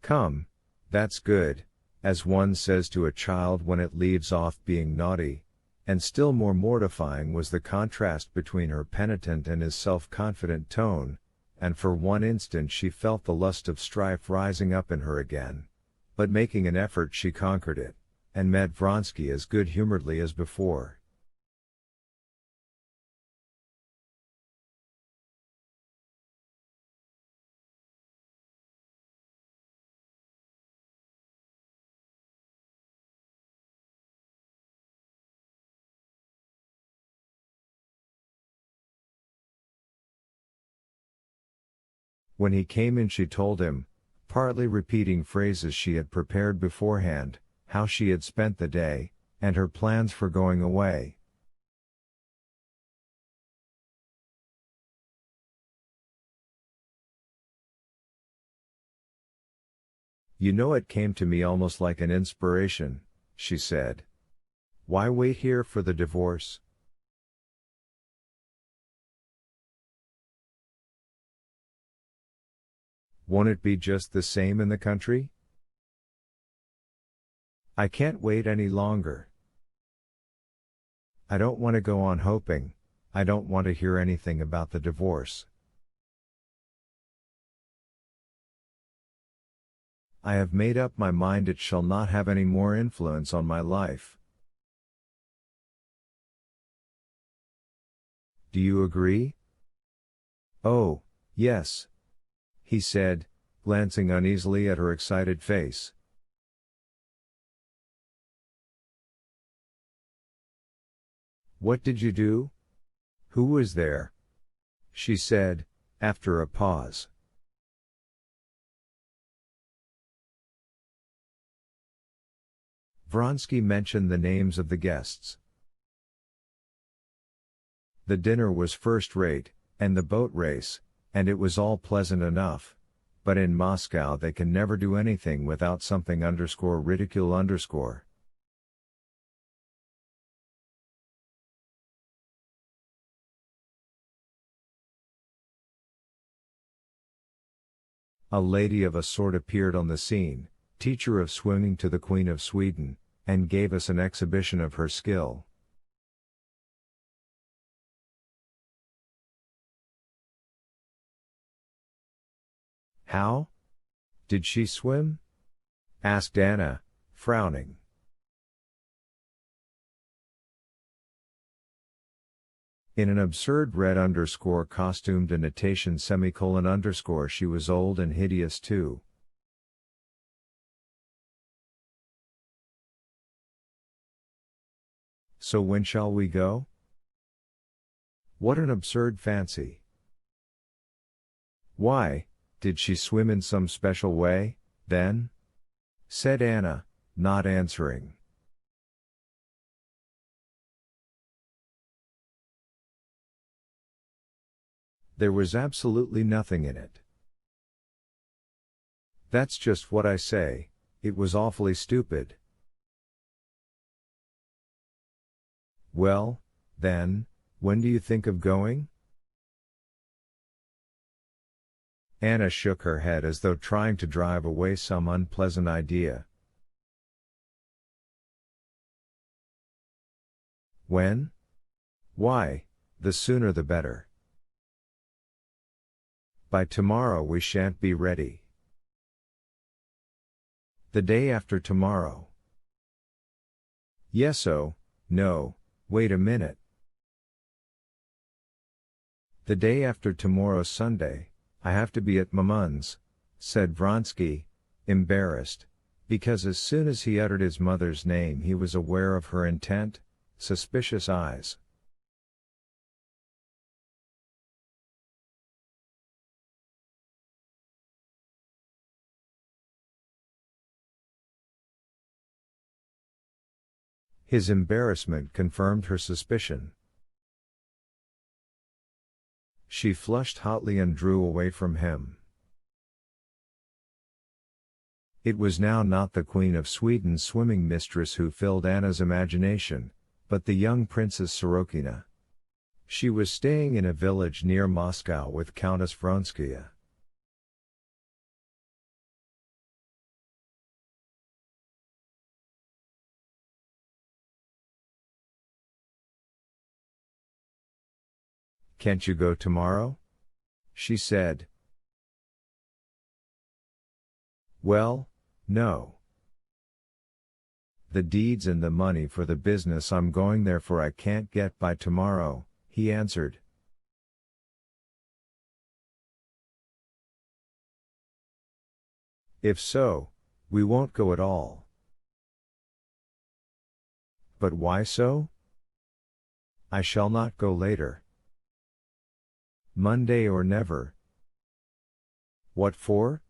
Come, that's good, as one says to a child when it leaves off being naughty, and still more mortifying was the contrast between her penitent and his self-confident tone, and for one instant she felt the lust of strife rising up in her again, but making an effort she conquered it, and met Vronsky as good-humoredly as before. When he came in she told him, partly repeating phrases she had prepared beforehand, how she had spent the day, and her plans for going away. You know, it came to me almost like an inspiration, she said. Why wait here for the divorce? Won't it be just the same in the country? I can't wait any longer. I don't want to go on hoping, I don't want to hear anything about the divorce. I have made up my mind it shall not have any more influence on my life. Do you agree? Oh, yes, he said, glancing uneasily at her excited face. What did you do? Who was there? She said, after a pause. Vronsky mentioned the names of the guests. The dinner was first-rate, and the boat race, and it was all pleasant enough, but in Moscow they can never do anything without something ridicule. A lady of a sort appeared on the scene, teacher of swimming to the Queen of Sweden, and gave us an exhibition of her skill. How? Did she swim? Asked Anna, frowning. In an absurd red costume to natation _ she was old and hideous too. So when shall we go? What an absurd fancy. Why, did she swim in some special way, then? Said Anna, not answering. There was absolutely nothing in it. That's just what I say, it was awfully stupid. Well, then, when do you think of going? Anna shook her head as though trying to drive away some unpleasant idea. When? Why, the sooner the better. By tomorrow we shan't be ready. The day after tomorrow. Yes-o, no, wait a minute. The day after tomorrow Sunday, I have to be at Mamun's, said Vronsky, embarrassed, because as soon as he uttered his mother's name he was aware of her intent, suspicious eyes. His embarrassment confirmed her suspicion. She flushed hotly and drew away from him. It was now not the Queen of Sweden's swimming mistress who filled Anna's imagination, but the young Princess Sorokina. She was staying in a village near Moscow with Countess Vronskaya. Can't you go tomorrow? She said. Well, no. The deeds and the money for the business I'm going there for I can't get by tomorrow, he answered. If so, we won't go at all. But why so? I shall not go later. Monday or never. What for?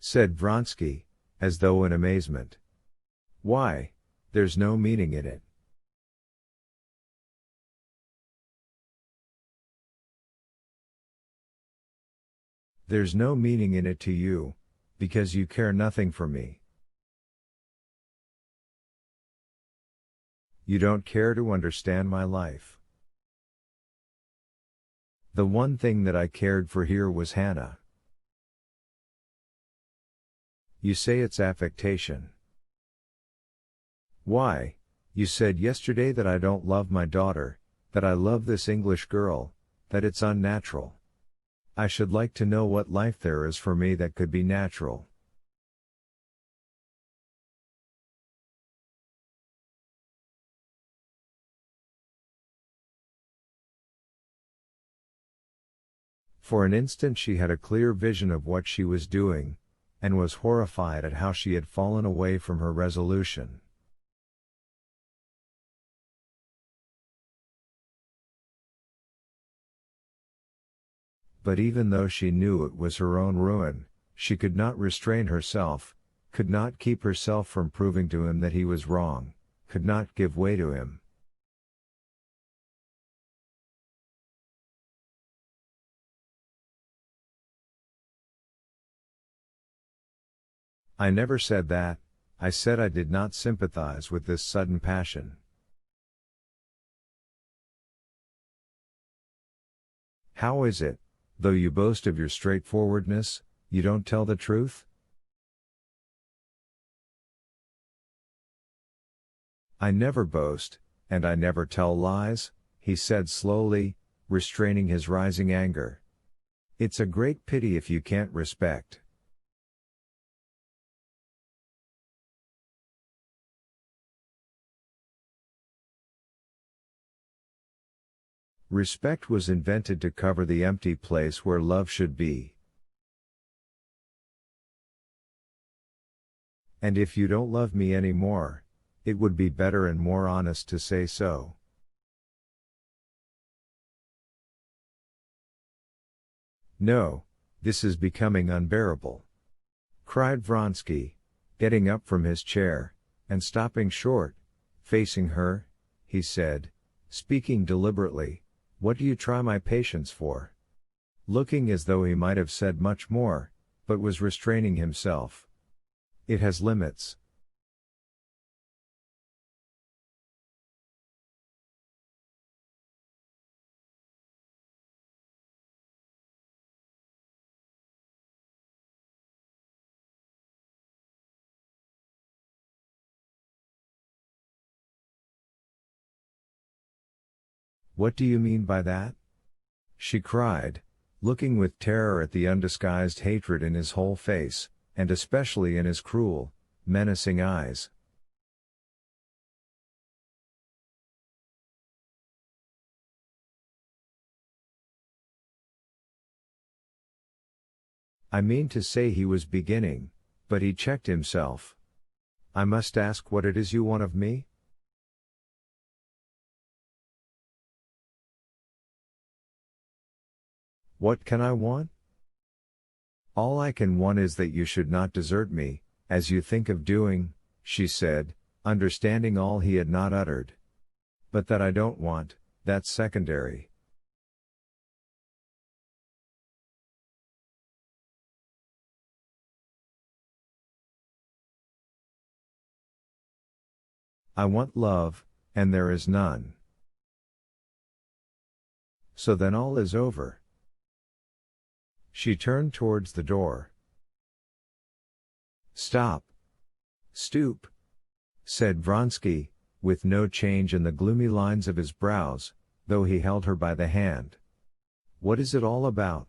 Said Vronsky, as though in amazement. Why, there's no meaning in it. There's no meaning in it to you, because you care nothing for me. You don't care to understand my life. The one thing that I cared for here was Hannah. You say it's affectation. Why, you said yesterday that I don't love my daughter, that I love this English girl, that it's unnatural. I should like to know what life there is for me that could be natural. For an instant she had a clear vision of what she was doing, and was horrified at how she had fallen away from her resolution. But even though she knew it was her own ruin, she could not restrain herself, could not keep herself from proving to him that he was wrong, could not give way to him. I never said that, I said I did not sympathize with this sudden passion. How is it, though you boast of your straightforwardness, you don't tell the truth? I never boast, and I never tell lies, he said slowly, restraining his rising anger. It's a great pity if you can't respect. Respect was invented to cover the empty place where love should be. And if you don't love me anymore, it would be better and more honest to say so. No, this is becoming unbearable, cried Vronsky, getting up from his chair, and stopping short, facing her, he said, speaking deliberately. What do you try my patience for? Looking as though he might have said much more, but was restraining himself. It has limits. What do you mean by that? She cried, looking with terror at the undisguised hatred in his whole face, and especially in his cruel, menacing eyes. I mean to say he was beginning, but he checked himself. I must ask what it is you want of me? What can I want? All I can want is that you should not desert me, as you think of doing, she said, understanding all he had not uttered. But that I don't want, that's secondary. I want love, and there is none. So then all is over. She turned towards the door. Stop. Stoop, said Vronsky, with no change in the gloomy lines of his brows, though he held her by the hand. What is it all about?